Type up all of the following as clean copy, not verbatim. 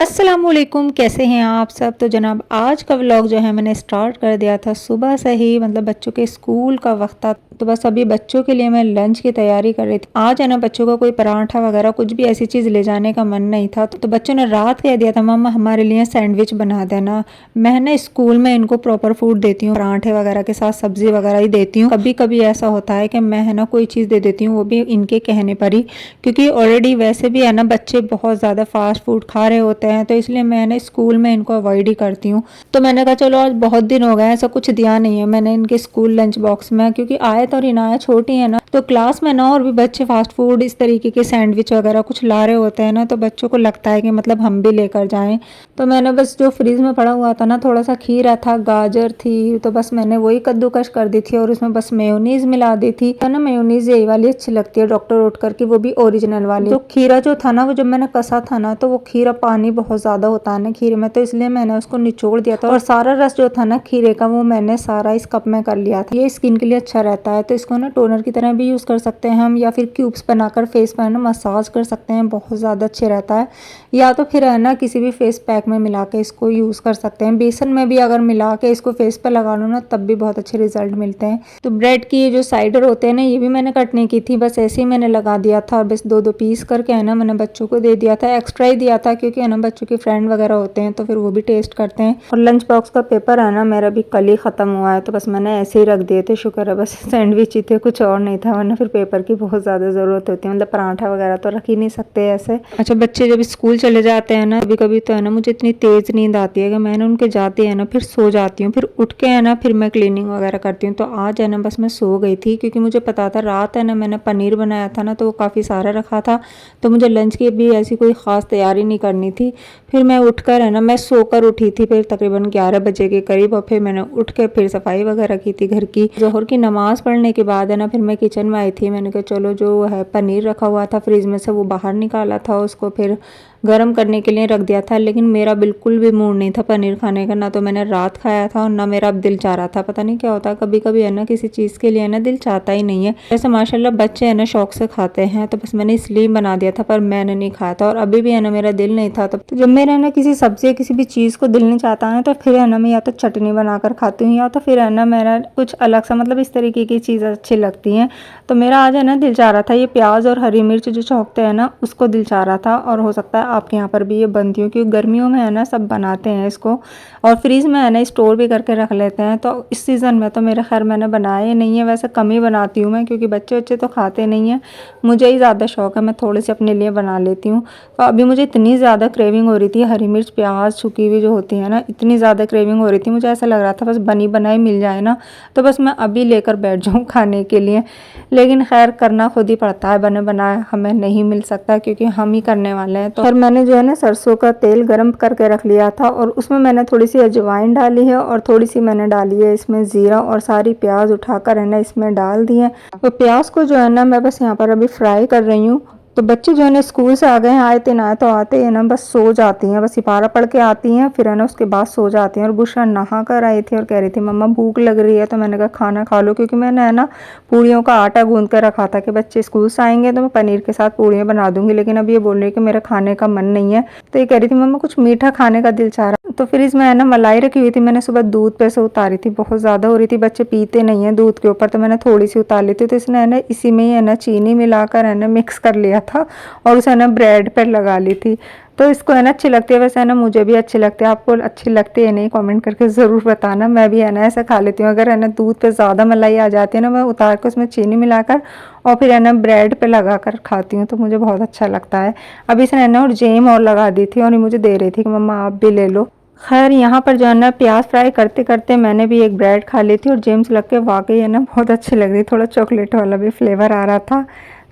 अस्सलामुअलैकुम, कैसे हैं आप सब। तो जनाब आज का व्लॉग जो है मैंने स्टार्ट कर दिया था सुबह से ही, मतलब बच्चों के स्कूल का वक्त था। तो बस अभी बच्चों के लिए मैं लंच की तैयारी कर रही थी। आज है ना बच्चों का कोई पराठा वगैरह कुछ भी ऐसी चीज़ ले जाने का मन नहीं था, तो बच्चों ने रात कह दिया था मम्मा हमारे लिए सैंडविच बना देना। मैं ना स्कूल में इनको प्रॉपर फूड देती हूँ, पराठे वगैरह के साथ सब्जी वगैरह ही देती हूँ। कभी कभी ऐसा होता है कि मैं है ना कोई चीज़ दे देती हूँ, वो भी इनके कहने पर ही, क्योंकि ऑलरेडी वैसे भी है ना बच्चे बहुत ज़्यादा फास्ट फूड खा रहे होते हैं, तो इसलिए मैंने स्कूल में इनको अवॉइड ही करती हूँ। तो मैंने कहा चलो आज बहुत दिन हो गए ऐसा कुछ दिया नहीं है मैंने इनके स्कूल लंच बॉक्स में, क्योंकि आयत और इनाया छोटी है ना, तो क्लास में ना और भी बच्चे फास्ट फूड इस तरीके के सैंडविच वगैरह कुछ ला रहे होते हैं ना, तो बच्चों को लगता है कि मतलब हम भी लेकर जाएं। तो मैंने बस जो फ्रीज में पड़ा हुआ था ना, थोड़ा सा खीरा था, गाजर थी, तो बस मैंने वही कद्दूकश कर दी थी और उसमें बस मेयोनीज मिला दी थी। तो ना मेयोनीज यही वाली अच्छी लगती है डॉक्टर ओटकर की, वो भी ओरिजिनल वाली। तो खीरा जो था ना, वो जब मैंने कसा था ना, तो वो खीरा पानी बहुत ज्यादा होता है ना खीरे में, तो इसलिए मैंने उसको निचोड़ दिया था और सारा रस जो था ना खीरे का वो मैंने सारा इस कप में कर लिया था। ये स्किन के लिए अच्छा रहता है, तो इसको ना टोनर की तरह भी यूज कर सकते हैं हम, या फिर क्यूब्स बनाकर फेस पर ना मसाज कर सकते हैं, बहुत ज्यादा अच्छे रहता है। या तो फिर है ना किसी भी फेस पैक में मिला के इसको यूज कर सकते हैं, बेसन में भी अगर मिला के इसको फेस पे लगा लो ना तब भी बहुत अच्छे रिजल्ट मिलते हैं। तो ब्रेड की ये जो साइडर होते हैं ना, ये भी मैंने कट नहीं की थी, बस ऐसे ही मैंने लगा दिया था और बस दो दो पीस करके है ना मैंने बच्चों को दे दिया था। एक्स्ट्रा ही दिया था क्योंकि है ना बच्चों के फ्रेंड वगैरह होते हैं तो फिर वो भी टेस्ट करते हैं। और लंच बॉक्स का पेपर है ना मेरा भी कल ही खत्म हुआ है, तो बस मैंने ऐसे ही रख दिए थे। शुक्र है बस सैंडविच ही थे, कुछ और नहीं था, वरना फिर पेपर की बहुत ज़्यादा ज़रूरत होती है, मतलब पराठा वगैरह तो रख ही नहीं सकते ऐसे। अच्छा, बच्चे जब स्कूल चले जाते हैं ना, कभी कभी तो है ना मुझे इतनी तेज़ नींद आती है कि मैंने उनके जाते हैं ना फिर सो जाती हूँ, फिर उठ के है ना फिर मैं क्लीनिंग वगैरह करती हूँ। तो आज है ना बस मैं सो गई थी, क्योंकि मुझे पता था रात है ना मैंने पनीर बनाया था ना, तो वो काफ़ी सारा रखा था, तो मुझे लंच की भी ऐसी कोई ख़ास तैयारी नहीं करनी थी। फिर मैं उठकर है ना, मैं सोकर उठी थी फिर तकरीबन 11 बजे के करीब, और फिर मैंने उठ के फिर सफाई वगैरह की थी घर की। जोहर की नमाज़ पढ़ने के बाद है ना फिर मैं किचन में आई थी। मैंने कहा चलो जो है पनीर रखा हुआ था फ्रिज में से वो बाहर निकाला था, उसको फिर गर्म करने के लिए रख दिया था, लेकिन मेरा बिल्कुल भी मूड नहीं था पनीर खाने का, ना तो मैंने रात खाया था और ना मेरा अब दिल चाह रहा था। पता नहीं क्या होता है, कभी कभी है ना किसी चीज़ के लिए ना दिल चाहता ही नहीं है। वैसे माशाल्लाह बच्चे है ना शौक से खाते हैं, तो बस मैंने इसलिए बना दिया था, पर मैंने नहीं खाया था और अभी भी है ना मेरा दिल नहीं था। तो जब मेरा है ना किसी सब्जी या किसी भी चीज़ को दिल नहीं चाहता है तो फिर है ना मैं या तो चटनी बनाकर खाती हूँ, या तो फिर है ना मेरा कुछ अलग सा, मतलब इस तरीके की चीज़ अच्छी लगती हैं। तो मेरा आज है ना दिल चाह रहा था ये प्याज और हरी मिर्च जो छौंकते हैं ना, उसको दिल चाह रहा था, और हो सकता है आपके यहाँ पर भी ये बनती हो, क्योंकि गर्मियों में है ना सब बनाते हैं इसको, और फ्रीज में है ना स्टोर भी करके रख लेते हैं। तो इस सीज़न में तो मेरे खैर मैंने बनाया ही नहीं है, वैसे कम ही बनाती हूँ मैं, क्योंकि बच्चे बच्चे तो खाते नहीं हैं, मुझे ही ज़्यादा शौक है, मैं थोड़ी सी अपने लिए बना लेती हूँ। तो अभी मुझे इतनी ज़्यादा क्रेविंग हो रही थी हरी मिर्च प्याज छुकी हुई जो होती है ना, इतनी ज़्यादा क्रेविंग हो रही थी, मुझे ऐसा लग रहा था बस बनी बनाई मिल जाए ना तो बस मैं अभी लेकर बैठ जाऊँ खाने के लिए। लेकिन खैर करना खुद ही पड़ता है, बने बनाए हमें नहीं मिल सकता, क्योंकि हम ही करने वाले हैं। तो फिर मैंने जो है ना सरसों का तेल गरम करके रख लिया था, और उसमें मैंने थोड़ी सी अजवाइन डाली है और थोड़ी सी मैंने डाली है इसमें ज़ीरा, और सारी प्याज उठाकर है ना इसमें डाल दी है। तो प्याज को जो है ना मैं बस यहाँ पर अभी फ्राई कर रही हूँ। तो बच्चे जो है ना स्कूल से आ गए हैं, आए थे ना, तो आते हैं ना बस सो जाती हैं, बस सिपारा पढ़ के आती हैं, फिर है ना उसके बाद सो जाती हैं। और बुशरा नहा कर आई थी और कह रही थी मम्मा भूख लग रही है, तो मैंने कहा खाना खा लो, क्योंकि मैंने है ना पूड़ियों का आटा गूंद कर रखा था कि बच्चे स्कूल से आएंगे तो मैं पनीर के साथ पूड़ियाँ बना दूंगी। लेकिन अब ये बोल रही है कि मेरा खाने का मन नहीं है, तो ये कह रही थी मम्मा कुछ मीठा खाने का दिल चाह रहा। तो फिर इसमें है ना मलाई रखी हुई थी, मैंने सुबह दूध पे से उतारी थी, बहुत ज़्यादा हो रही थी, बच्चे पीते नहीं है दूध के ऊपर, तो मैंने थोड़ी सी उतार ली थी। तो इसने है ना इसी में ही है ना चीनी मिलाकर है ना मिक्स कर लिया था और उसे है ना ब्रेड पर लगा ली थी। तो इसको है ना अच्छी लगती है, वैसे है ना मुझे भी अच्छी लगती है, आपको अच्छी लगती है नहीं कमेंट करके ज़रूर बताना। मैं भी है ना ऐसा खा लेती हूँ, अगर है ना दूध पे ज़्यादा मलाई आ जाती है ना, मैं उतार कर उसमें चीनी मिलाकर और फिर है ना ब्रेड पे लगा कर खाती हूँ, तो मुझे बहुत अच्छा लगता है। अभी इसने है ना और जेम और लगा दी थी और मुझे दे रही थी कि मम्मा आप भी ले लो। खैर यहाँ पर जो है ना प्याज फ्राई करते करते मैंने भी एक ब्रेड खा ली थी, और जेम्स लग के वाकई है ना बहुत अच्छी लग रही, थोड़ा चॉकलेट वाला भी फ्लेवर आ रहा था।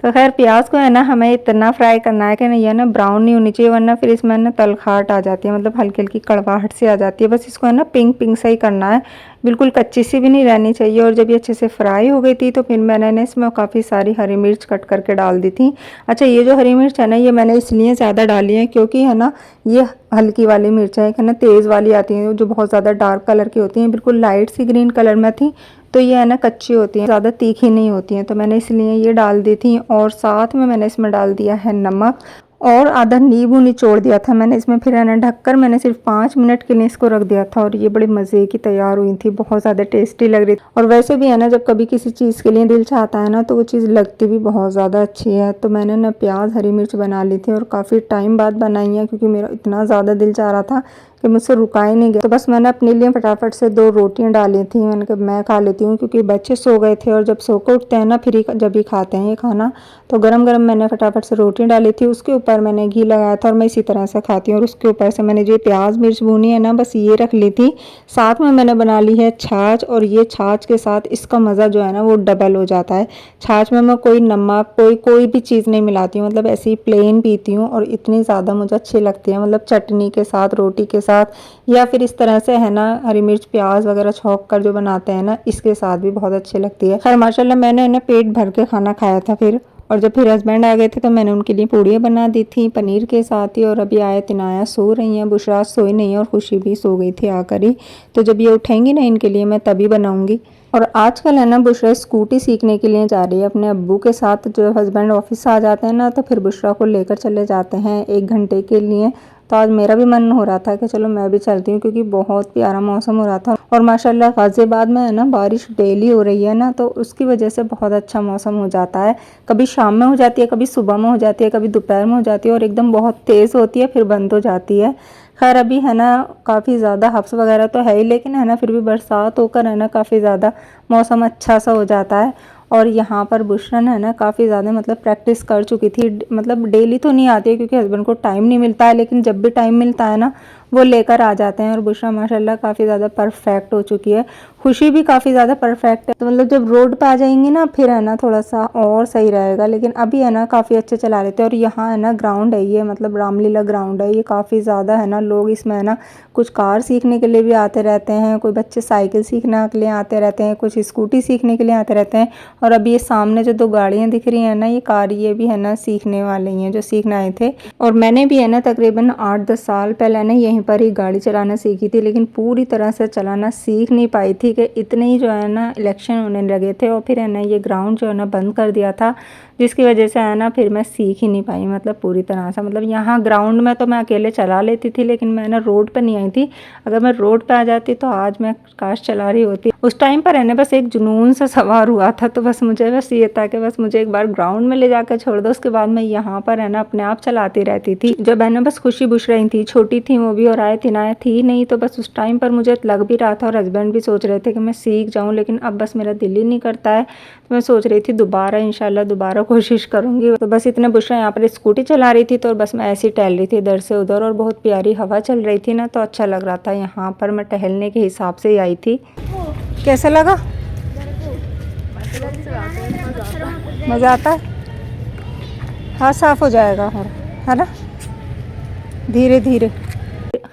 तो खैर प्याज को है ना हमें इतना फ्राई करना है कि नहीं है ना ब्राउन नहीं होनी चाहिए, वरना फिर इसमें ना तलखाट आ जाती है, मतलब हल्की हल्की कड़वाहट सी आ जाती है। बस इसको है ना पिंक पिंक सा ही करना है, बिल्कुल कच्ची सी भी नहीं रहनी चाहिए। और जब ये अच्छे से फ्राई हो गई थी तो फिर मैंने ना इसमें काफ़ी सारी हरी मिर्च कट करके डाल दी थी। अच्छा, ये जो हरी मिर्च है ना ये मैंने इसलिए ज़्यादा डाली है क्योंकि है ना ये हल्की वाली मिर्च है ना, तेज़ वाली आती है जो बहुत ज़्यादा डार्क कलर की होती हैं, बिल्कुल लाइट सी ग्रीन कलर में थी, तो ये है ना कच्ची होती हैं, ज़्यादा तीखी नहीं होती हैं, तो मैंने इसलिए ये डाल दी थी। और साथ में मैंने इसमें डाल दिया है नमक, और आधा नींबू निचोड़ दिया था मैंने इसमें। फिर है ना ढककर मैंने सिर्फ 5 मिनट के लिए इसको रख दिया था और ये बड़े मज़े की तैयार हुई थी, बहुत ज़्यादा टेस्टी लग रही थी। और वैसे भी है ना जब कभी किसी चीज़ के लिए दिल चाहता है ना तो वो चीज़ लगती भी बहुत ज़्यादा अच्छी है। तो मैंने ना प्याज हरी मिर्च बना ली थी और काफ़ी टाइम बाद बनाई है क्योंकि मेरा इतना ज़्यादा दिल चाह रहा था कि मुझसे रुका ही नहीं गया। तो बस मैंने अपने लिए फटाफट से 2 रोटियां डाली थी। मैंने कहा मैं खा लेती हूँ क्योंकि बच्चे सो गए थे और जब सो कर उठते हैं ना फिर ही जब ही खाते हैं ये खाना। तो गरम गरम मैंने फटाफट से रोटियां डाली थी, उसके ऊपर मैंने घी लगाया था और मैं इसी तरह से खाती हूँ। और उसके ऊपर से मैंने जो प्याज मिर्च भूनी है ना बस ये रख ली थी। साथ में मैंने बना ली है छाछ और ये छाछ के साथ इसका मज़ा जो है ना वो डबल हो जाता है। छाछ में मैं कोई नमक कोई भी चीज़ नहीं मिलाती हूँ, मतलब ऐसे ही प्लेन पीती हूँ और इतनी ज़्यादा मुझे अच्छी लगती है। मतलब चटनी के साथ, रोटी के साथ, या फिर इस तरह से है ना हरी मिर्च प्याज वगैरह छौंक कर जो बनाते हैं ना इसके साथ भी बहुत अच्छी लगती है। खैर माशाल्लाह मैंने ना पेट भर के खाना खाया था फिर। और जब फिर हस्बैंड आ गए थे तो मैंने उनके लिए पूड़ियाँ बना दी थी पनीर के साथ ही। और अभी आया तिनाया सो रही हैं, बुशरा सोई नहीं है और खुशी भी सो गई थी आकर ही। तो जब ये उठेंगी ना इनके लिए मैं तभी बनाऊंगी। और आजकल है ना बुशरा स्कूटी सीखने के लिए जा रही है अपने अब्बू के साथ। जब हस्बैंड ऑफिस से आ जाते हैं ना तो फिर बुशरा को लेकर चले जाते हैं 1 घंटे के लिए। तो आज मेरा भी मन हो रहा था कि चलो मैं भी चलती हूँ क्योंकि बहुत प्यारा मौसम हो रहा था। और माशाल्लाह गाज़ियाबाद में है ना बारिश डेली हो रही है ना तो उसकी वजह से बहुत अच्छा मौसम हो जाता है। कभी शाम में हो जाती है, कभी सुबह में हो जाती है, कभी दोपहर में हो जाती है और एकदम बहुत तेज़ होती है फिर बंद हो जाती है। खैर अभी है ना काफ़ी ज़्यादा हफ्स वगैरह तो है ही, लेकिन है ना फिर भी बरसात होकर है ना काफ़ी ज़्यादा मौसम अच्छा सा हो जाता है। और यहाँ पर बुशरन है ना काफ़ी ज़्यादा मतलब प्रैक्टिस कर चुकी थी। मतलब डेली तो नहीं आती है क्योंकि हस्बैंड को टाइम नहीं मिलता है, लेकिन जब भी टाइम मिलता है ना वो लेकर आ जाते हैं। और बुशरा माशाल्लाह काफ़ी ज़्यादा परफेक्ट हो चुकी है। खुशी भी काफ़ी ज़्यादा परफेक्ट है। तो मतलब जब रोड पे आ जाएंगी ना फिर है ना थोड़ा सा और सही रहेगा, लेकिन अभी है ना काफ़ी अच्छे चला लेते हैं। और यहाँ है ना ग्राउंड है ये, मतलब रामलीला ग्राउंड है ये, काफ़ी ज़्यादा है ना लोग इसमें है ना कुछ कार सीखने के लिए भी आते रहते हैं, कोई बच्चे साइकिल सीखने के लिए आते रहते हैं, कुछ स्कूटी सीखने के लिए आते रहते हैं। और अभी ये सामने जो 2 गाड़ियाँ दिख रही हैं ना ये कार, ये भी है ना सीखने वाले ही हैं जो सीखने आए थे। और मैंने भी है ना तकरीबन 8-10 साल पहले ना यहीं पर ही गाड़ी चलाना सीखी थी, लेकिन पूरी तरह से चलाना सीख नहीं पाई थी कि इतने ही जो है ना इलेक्शन होने लगे थे और फिर है ना ये ग्राउंड जो है ना बंद कर दिया था, जिसकी वजह से है ना फिर मैं सीख ही नहीं पाई मतलब पूरी तरह से। मतलब यहाँ ग्राउंड में तो मैं अकेले चला लेती थी, लेकिन मैं ना रोड पर नहीं आई थी। अगर मैं रोड पर आ जाती तो आज मैं काश चला रही होती। उस टाइम पर है ना बस एक जुनून से सवार हुआ था, तो बस मुझे बस ये था कि बस मुझे एक बार ग्राउंड में ले जाकर छोड़ दो, उसके बाद मैं यहाँ पर है ना अपने आप चलाती रहती थी। जब है ना बस खुशी बुश रही थी, छोटी थी वो भी और आए तिनाया थी नहीं, तो बस उस टाइम पर मुझे लग भी रहा था और हस्बैंड भी सोच रहे थे कि मैं सीख जाऊँ, लेकिन अब बस मेरा दिल ही नहीं करता है। तो मैं सोच रही थी दोबारा इंशाल्लाह दोबारा कोशिश करूँगी। तो बस इतने बुशरा यहाँ पर स्कूटी चला रही थी तो बस मैं ऐसे ही टहल रही थी इधर से उधर, और बहुत प्यारी हवा चल रही थी ना तो अच्छा लग रहा था। यहाँ पर मैं टहलने के हिसाब से ही आई थी। कैसा लगा? मज़ा आता है? हाँ साफ़ हो जाएगा है ना धीरे धीरे।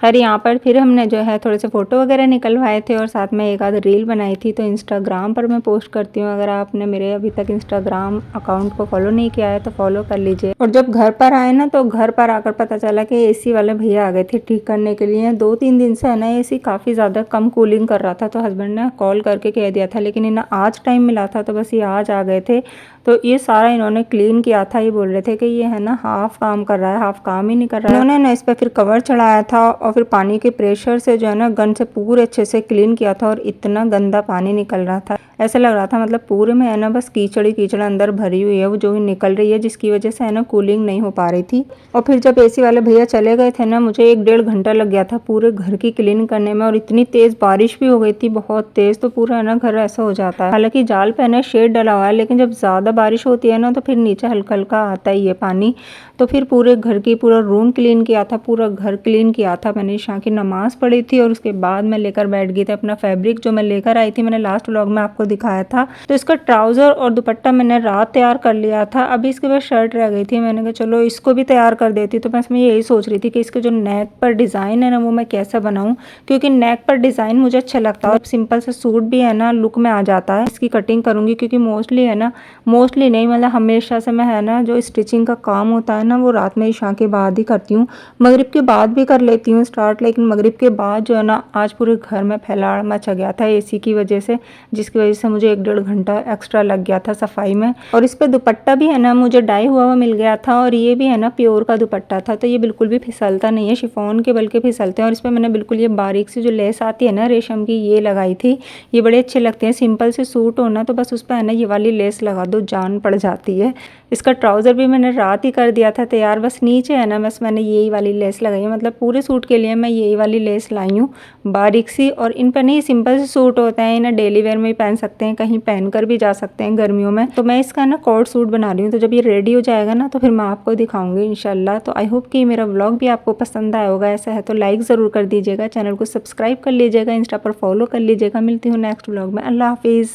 खैर यहाँ पर फिर हमने जो है थोड़े से फ़ोटो वगैरह निकलवाए थे और साथ में एक आध रील बनाई थी, तो इंस्टाग्राम पर मैं पोस्ट करती हूँ। अगर आपने मेरे अभी तक इंस्टाग्राम अकाउंट को फॉलो नहीं किया है तो फॉलो कर लीजिए। और जब घर पर आए ना तो घर पर आकर पता चला कि एसी वाले भैया आ गए थे ठीक करने के लिए। 2-3 दिन से है ना एसी काफ़ी ज़्यादा कम कूलिंग कर रहा था, तो हस्बैंड ने कॉल करके कह दिया था, लेकिन इन्हें आज टाइम मिला था तो बस ये आज आ गए थे। तो ये सारा इन्होंने क्लीन किया था। ये बोल रहे थे कि ये है ना हाफ काम कर रहा है, हाफ काम ही नहीं कर रहा है। इन्होंने ना इस पर फिर कवर चढ़ाया था और फिर पानी के प्रेशर से जो है ना गन से पूरे अच्छे से क्लीन किया था, और इतना गंदा पानी निकल रहा था, ऐसा लग रहा था मतलब पूरे में है ना बस कीचड़ ही कीचड़ अंदर भरी हुई है वो जो निकल रही है, जिसकी वजह से है ना कूलिंग नहीं हो पा रही थी। और फिर जब एसी वाले भैया चले गए थे ना मुझे 1-1.5 घंटा लग गया था पूरे घर की क्लीन करने में। और इतनी तेज़ बारिश भी हो गई थी, बहुत तेज़, तो पूरा है ना घर ऐसा हो जाता है। हालांकि जाल पे है ना शेड डला हुआ है, लेकिन जब ज़्यादा बारिश होती है ना तो फिर नीचे हल्का हल्का आता ही है पानी। तो फिर पूरे घर की पूरा रूम क्लीन किया था, पूरा घर क्लीन किया था। मैंने ईशा की नमाज पढ़ी थी और उसके बाद मैं लेकर बैठ गई थी अपना फैब्रिक जो मैं लेकर आई थी, मैंने लास्ट व्लॉग में आपको दिखाया था। तो इसका ट्राउज़र और दुपट्टा मैंने रात तैयार कर लिया था, अभी इसके बाद शर्ट रह गई थी। मैंने कहा चलो इसको भी तैयार कर देती। तो बस मैं यही सोच रही थी कि इसके जो नेक पर डिज़ाइन है ना वो मैं कैसा बनाऊँ, क्योंकि नेक पर डिज़ाइन मुझे अच्छा लगता है और सिंपल सा सूट भी है ना लुक में आ जाता है। इसकी कटिंग करूँगी क्योंकि मोस्टली है ना, मोस्टली नहीं मतलब हमेशा से मैं है ना जो स्टिचिंग का काम होता है ना वो रात में ईशा के बाद ही करती हूँ। मगरिब के बाद भी कर लेती हूँ स्टार्ट, लेकिन मगरिब के बाद जो है ना आज पूरे घर में फैलाड़ मचा गया था एसी की वजह से, जिसकी वजह से मुझे 1-1.5 घंटा एक्स्ट्रा लग गया था सफाई में। और इस पे दुपट्टा भी है ना मुझे डाई हुआ मिल गया था और ये भी है ना प्योर का दुपट्टा था, तो ये बिल्कुल भी फिसलता नहीं है शिफॉन के बल्कि फिसलते हैं। और इस पर मैंने बिल्कुल ये बारीक सी जो लेस आती है ना रेशम की ये लगाई थी। ये बड़े अच्छे लगते हैं, सिंपल से सूट होना तो बस उस पर है ना ये वाली लेस लगा दो, जान पड़ जाती है। इसका ट्राउज़र भी मैंने रात ही कर दिया था तैयार, बस नीचे है ना बस मैंने यही वाली लेस लगाई है। मतलब पूरे सूट के लिए मैं यही वाली लेस लाई हूँ बारीक सी। और इन पर नहीं सिंपल से सूट होते हैं, इन्हें डेली वेयर में भी पहन सकते हैं, कहीं पहन कर भी जा सकते हैं गर्मियों में। तो मैं इसका ना कोट सूट बना रही हूँ, तो जब ये रेडी हो जाएगा ना तो फिर मैं आपको दिखाऊंगी इंशाल्लाह। तो आई होप कि मेरा व्लॉग भी आपको पसंद आया होगा। ऐसा है तो लाइक ज़रूर कर दीजिएगा, चैनल को सब्सक्राइब कर लीजिएगा, इंस्टा पर फॉलो कर लीजिएगा। मिलती हूँ नेक्स्ट व्लॉग में। अल्लाह हाफिज़।